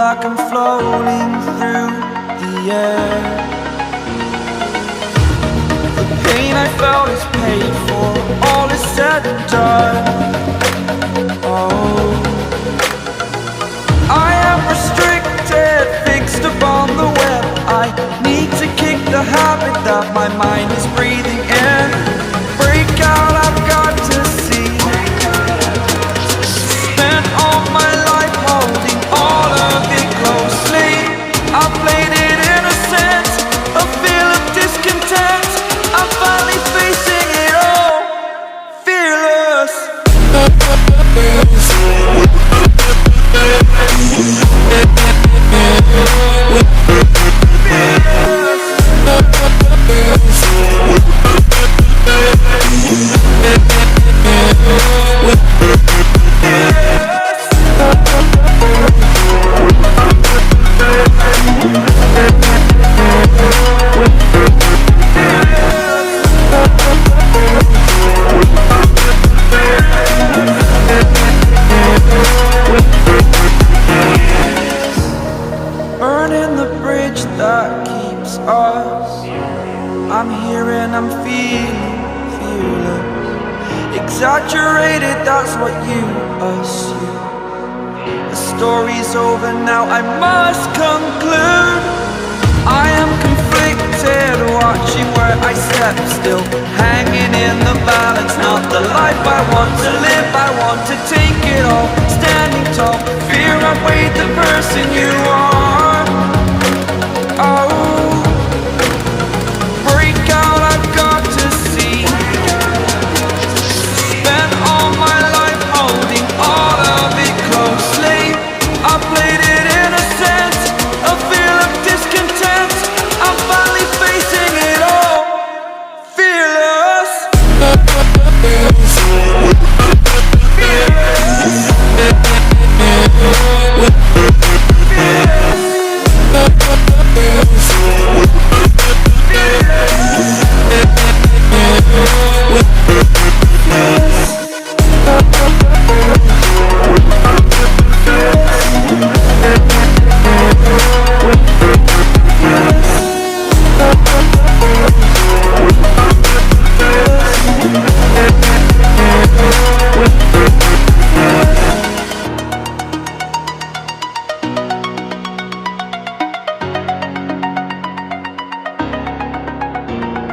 like I'm floating through the air. The pain I felt is paid for, all is said and done. Oh, I am restricted, fixed upon the web. I need to kick the habit that my mind is breathing in. Break out, I've got to see. Spent all my life holding all of it closely. I played it innocent, a feel of discontent. I'm finally facing it all, fearless. Burning the bridge that keeps us. I'm here and I'm feeling fearless. Exaggerated, that's what you assume. The story's over now, I must conclude.